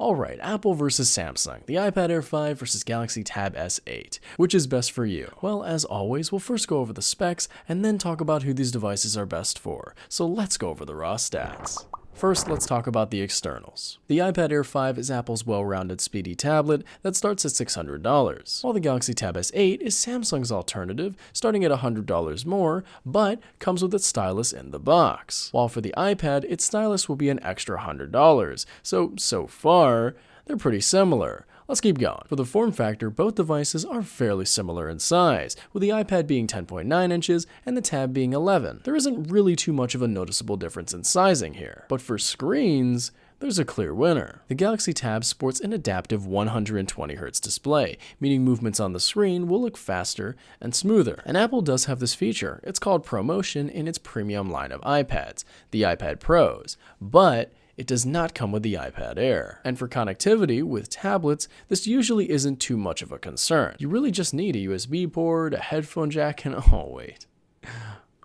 Alright, Apple versus Samsung, the iPad Air 5 versus Galaxy Tab S8. Which is best for you? Well, as always, we'll first go over the specs and then talk about who these devices are best for. So let's go over the raw stats. First, let's talk about the externals. The iPad Air 5 is Apple's well-rounded speedy tablet that starts at $600, while the Galaxy Tab S8 is Samsung's alternative, starting at $100 more, but comes with its stylus in the box. While for the iPad, its stylus will be an extra $100, so far, they're pretty similar. Let's keep going. For the form factor, both devices are fairly similar in size, with the iPad being 10.9 inches and the Tab being 11. There isn't really too much of a noticeable difference in sizing here. But for screens, there's a clear winner. The Galaxy Tab sports an adaptive 120Hz display, meaning movements on the screen will look faster and smoother. And Apple does have this feature. It's called ProMotion in its premium line of iPads, the iPad Pros. But it does not come with the iPad Air. And for connectivity with tablets, this usually isn't too much of a concern. You really just need a USB port, a headphone jack, and oh wait.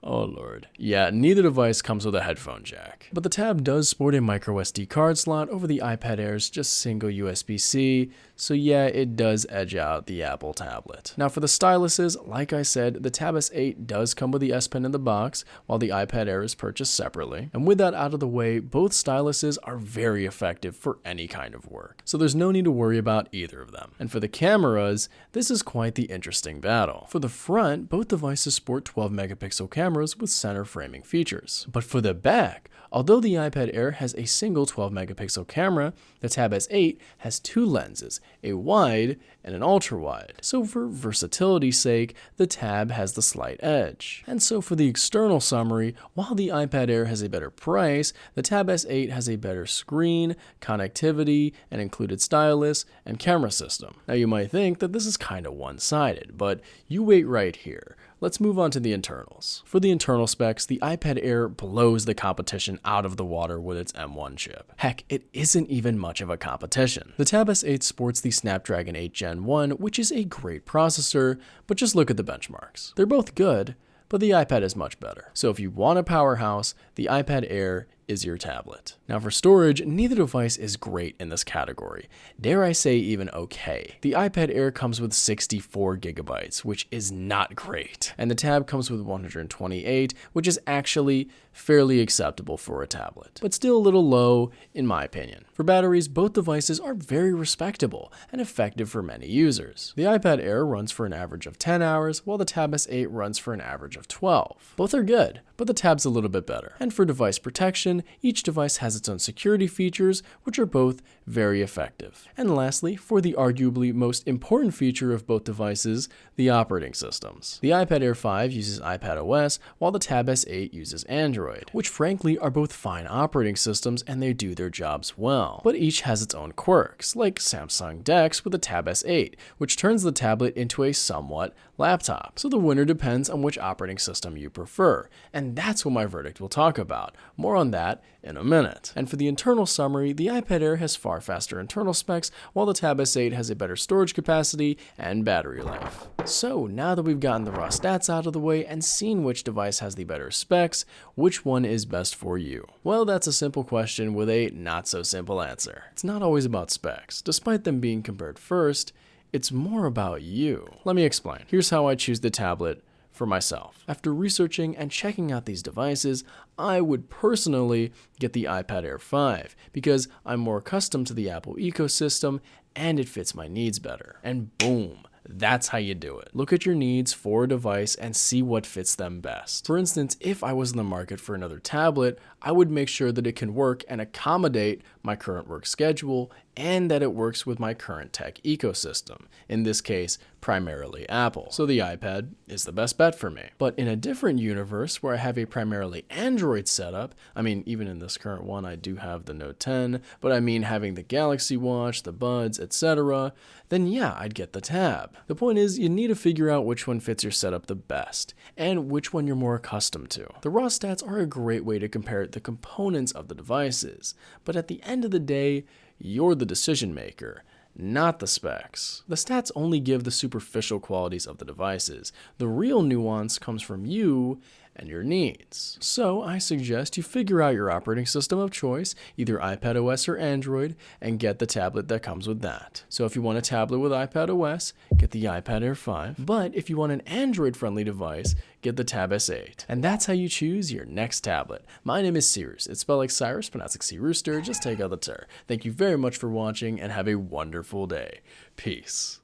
Oh lord. Yeah, neither device comes with a headphone jack. But the Tab does sport a microSD card slot over the iPad Air's just single USB-C, so yeah, it does edge out the Apple tablet. Now for the styluses, like I said, the Tab S8 does come with the S Pen in the box, while the iPad Air is purchased separately. And with that out of the way, both styluses are very effective for any kind of work, so there's no need to worry about either of them. And for the cameras, this is quite the interesting battle. For the front, both devices sport 12 megapixel cameras with center framing features. But for the back, although the iPad Air has a single 12 megapixel camera, the Tab S8 has two lenses, a wide and an ultra wide. So for versatility's sake, the Tab has the slight edge. And so for the external summary, while the iPad Air has a better price, the Tab S8 has a better screen, connectivity, an included stylus, and camera system. Now you might think that this is kind of one-sided, but you wait right here. Let's move on to the internals. For the internal specs, the iPad Air blows the competition out of the water with its M1 chip. Heck, it isn't even much of a competition. The Tab S8 sports the Snapdragon 8 Gen 1, which is a great processor, but just look at the benchmarks. They're both good, but the iPad is much better. So if you want a powerhouse, the iPad Air is your tablet. Now for storage, neither device is great in this category. Dare I say even okay. The iPad Air comes with 64 gigabytes, which is not great. And the Tab comes with 128, which is actually fairly acceptable for a tablet, but still a little low in my opinion. For batteries, both devices are very respectable and effective for many users. The iPad Air runs for an average of 10 hours, while the Tab S8 runs for an average of 12. Both are good, but the Tab's a little bit better. And for device protection, each device has its own security features, which are both very effective. And lastly, for the arguably most important feature of both devices, the operating systems. The iPad Air 5 uses iPadOS, while the Tab S8 uses Android, which frankly are both fine operating systems and they do their jobs well. But each has its own quirks, like Samsung DeX with the Tab S8, which turns the tablet into a somewhat laptop. So the winner depends on which operating system you prefer, and that's what my verdict will talk about. More on that in a minute. And for the internal summary, the iPad Air has far faster internal specs, while the Tab S8 has a better storage capacity and battery life. So now that we've gotten the raw stats out of the way and seen which device has the better specs, which one is best for you? Well, that's a simple question with a not so simple answer. It's not always about specs. Despite them being compared first, it's more about you. Let me explain. Here's how I choose the tablet for myself. After researching and checking out these devices, I would personally get the iPad Air 5 because I'm more accustomed to the Apple ecosystem and it fits my needs better. And boom, that's how you do it. Look at your needs for a device and see what fits them best. For instance, if I was in the market for another tablet, I would make sure that it can work and accommodate my current work schedule and that it works with my current tech ecosystem, in this case, primarily Apple. So the iPad is the best bet for me. But in a different universe where I have a primarily Android setup, I mean, even in this current one, I do have the Note 10, but I mean having the Galaxy Watch, the Buds, etc., then yeah, I'd get the Tab. The point is, you need to figure out which one fits your setup the best, and which one you're more accustomed to. The raw stats are a great way to compare the components of the devices, but at the end of the day, you're the decision maker, not the specs. The stats only give the superficial qualities of the devices. The real nuance comes from you and your needs. So I suggest you figure out your operating system of choice, either iPadOS or Android, and get the tablet that comes with that. So if you want a tablet with iPadOS, get the iPad Air 5. But if you want an Android-friendly device, get the Tab S8. And that's how you choose your next tablet. My name is Seerus. It's spelled like Cyrus, pronounced like Sea Rooster. Just take out the ter. Thank you very much for watching, and have a wonderful day. Peace.